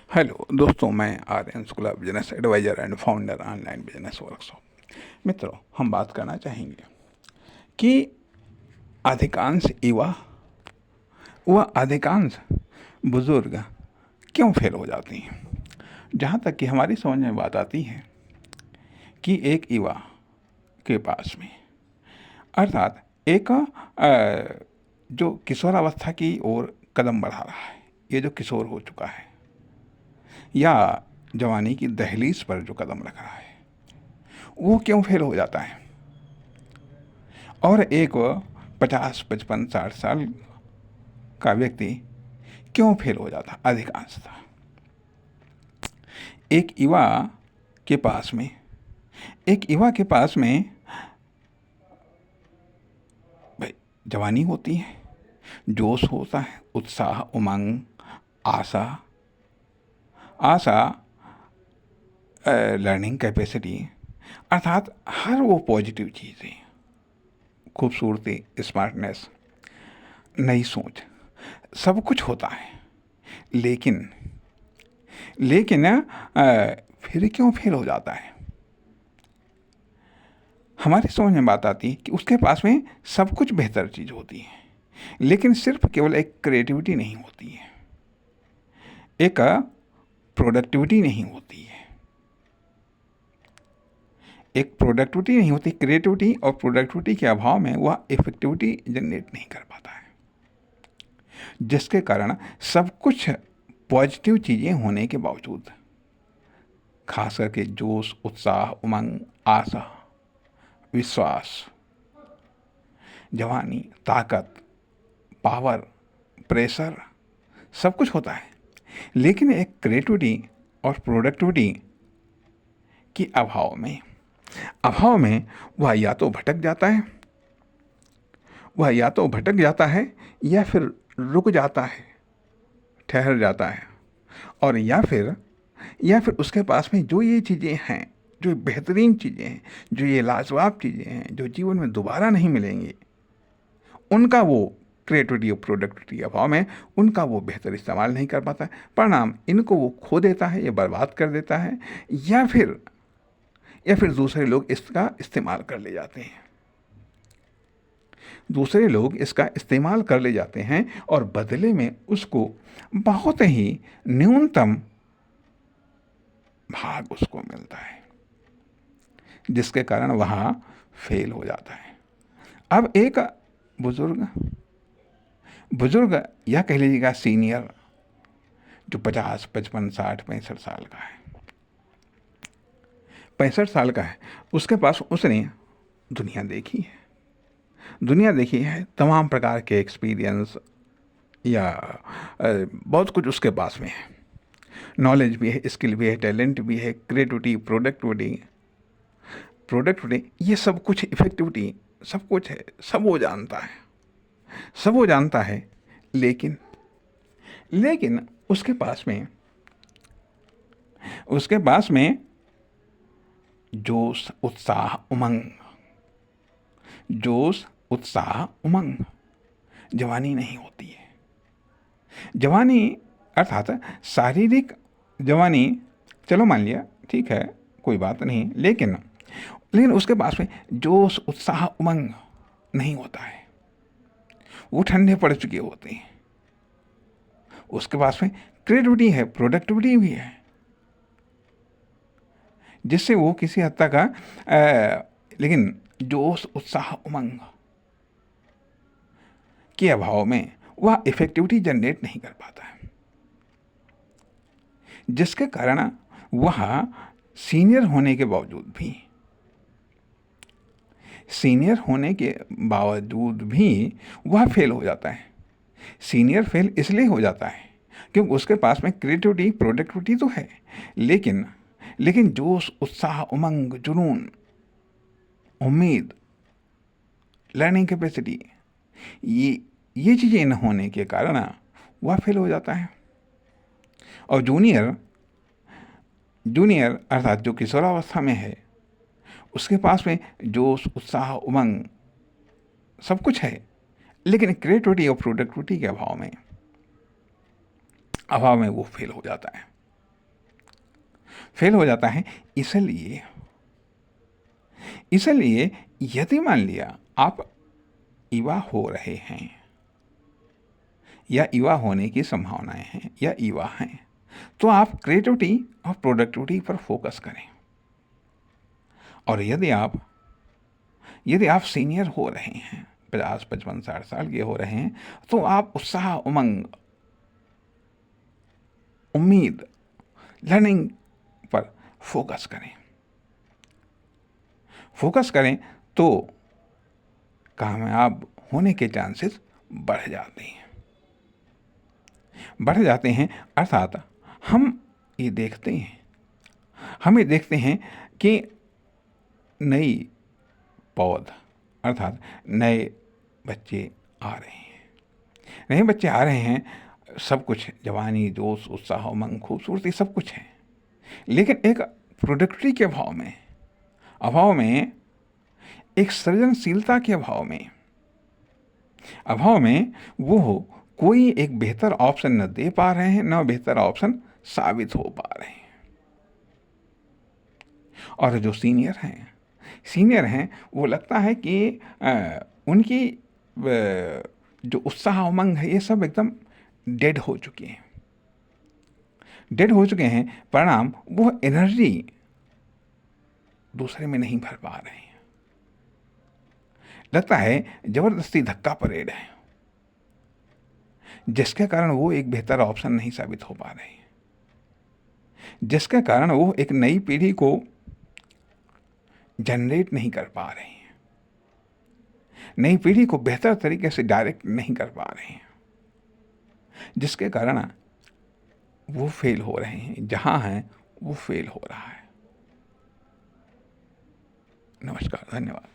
Hello दोस्तों, मैं Aryan Shukla, business adviser and founder online business workshop. मित्रों, हम बात करना चाहेंगे कि अधिकांश युवा व अधिकांश बुजुर्ग क्यों फेल हो जाती हैं। जहाँ तक कि हमारी समझ में बात आती है कि एक युवा के पास में, अर्थात एक जो किशोरावस्था की ओर कदम बढ़ा रहा है, ये जो किशोर हो चुका है या जवानी की दहलीज पर जो कदम रख रहा है, वो क्यों फेल हो जाता है। और एक 50, 55, 60 साल का व्यक्ति क्यों फेल हो जाता अधिकांशतः। एक युवा के पास में भाई जवानी होती है, जोश होता है, उत्साह, उमंग, आशा लर्निंग कैपेसिटी, अर्थात हर वो पॉजिटिव चीज़ें, खूबसूरती, स्मार्टनेस, नई सोच, सब कुछ होता है। लेकिन फिर क्यों फेल हो जाता है। हमारी समझ में बात आती है कि उसके पास में सब कुछ बेहतर चीज़ होती है, लेकिन सिर्फ केवल एक क्रिएटिविटी नहीं होती है, एक प्रोडक्टिविटी नहीं होती है। एक प्रोडक्टिविटी नहीं होती, क्रिएटिविटी और प्रोडक्टिविटी के अभाव में वह इफेक्टिविटी जनरेट नहीं कर पाता है, जिसके कारण सब कुछ पॉजिटिव चीज़ें होने के बावजूद, खास करके जोश, उत्साह, उमंग, आशा, विश्वास, जवानी, ताकत, पावर, प्रेशर, सब कुछ होता है, लेकिन एक क्रिएटिविटी और प्रोडक्टिविटी के अभाव में वह या तो भटक जाता है या फिर रुक जाता है, ठहर जाता है, और या फिर उसके पास में जो ये चीज़ें हैं, जो बेहतरीन चीज़ें हैं, जो ये लाजवाब चीज़ें हैं, जो जीवन में दोबारा नहीं मिलेंगी, उनका वो क्रिएटिविटी और प्रोडक्टिविटी के अभाव में उनका वो बेहतर इस्तेमाल नहीं कर पाता है। परिणाम इनको वो खो देता है या बर्बाद कर देता है, या फिर दूसरे लोग इसका इस्तेमाल कर ले जाते हैं। दूसरे लोग इसका इस्तेमाल कर ले जाते हैं और बदले में उसको बहुत ही न्यूनतम भाग उसको मिलता है, जिसके कारण वह फेल हो जाता है। अब एक बुजुर्ग या कह लीजिएगा सीनियर, जो 50, 55, 60, 65 साल का है, 65 साल का है, उसके पास उसने दुनिया देखी है, तमाम प्रकार के एक्सपीरियंस या बहुत कुछ उसके पास में है, नॉलेज भी है, स्किल भी है, टैलेंट भी है, क्रिएटिविटी, प्रोडक्टिविटी, ये सब कुछ, इफेक्टिविटी, सब कुछ है, सब वो जानता है, लेकिन उसके पास में जोश, उत्साह, उमंग, जवानी नहीं होती है। जवानी अर्थात शारीरिक जवानी, चलो मान लिया, ठीक है, कोई बात नहीं, लेकिन उसके पास में जोश, उत्साह, उमंग नहीं होता है, वो ठंडे पड़ चुके होते हैं। उसके पास में क्रिएटिविटी है, प्रोडक्टिविटी भी है, जिससे वो किसी हद तक लेकिन जोश, उत्साह, उमंग के अभाव में वह इफेक्टिविटी जनरेट नहीं कर पाता है, जिसके कारण वह सीनियर होने के बावजूद भी वह फेल हो जाता है। सीनियर फेल इसलिए हो जाता है क्योंकि उसके पास में क्रिएटिविटी, प्रोडक्टिविटी तो है, लेकिन जोश, उत्साह, उमंग, जुनून, उम्मीद, लर्निंग कैपेसिटी, ये चीज़ें न होने के कारण वह फेल हो जाता है। और जूनियर अर्थात जो किशोरावस्था में है, उसके पास में जोश, उत्साह, उमंग सब कुछ है, लेकिन क्रिएटिविटी और प्रोडक्टिविटी के अभाव में वो फेल हो जाता है। फेल हो जाता है। इसलिए इसलिए यदि मान लिया आप युवा हो रहे हैं या युवा होने की संभावनाएं हैं या युवा हैं, तो आप क्रिएटिविटी और प्रोडक्टिविटी पर फोकस करें। और यदि आप सीनियर हो रहे हैं, 50, 55, 60 साल के हो रहे हैं, तो आप उत्साह, उमंग, उम्मीद, लर्निंग पर फोकस करें तो कामयाब होने के चांसेस बढ़ जाते हैं। अर्थात हम ये देखते हैं कि नई पौध अर्थात नए बच्चे आ रहे हैं। सब कुछ जवानी, जोश, उत्साह, उमंग, खूबसूरती सब कुछ है, लेकिन एक प्रोडक्टिविटी के अभाव में, एक सृजनशीलता के अभाव में वो कोई एक बेहतर ऑप्शन न दे पा रहे हैं, न बेहतर ऑप्शन साबित हो पा रहे हैं। और जो सीनियर हैं वो लगता है कि उनकी जो उत्साह, उमंग है, ये सब एकदम डेड हो चुके हैं। परिणाम वो एनर्जी दूसरे में नहीं भर पा रहे हैं। लगता है जबरदस्ती धक्का परेड है, जिसके कारण वो एक बेहतर ऑप्शन नहीं साबित हो पा रहे हैं, जिसके कारण वो एक नई पीढ़ी को जनरेट नहीं कर पा रहे हैं, नई पीढ़ी को बेहतर तरीके से डायरेक्ट नहीं कर पा रहे हैं, जिसके कारण वो फेल हो रहे हैं। जहां हैं वो फेल हो रहा है। नमस्कार, धन्यवाद।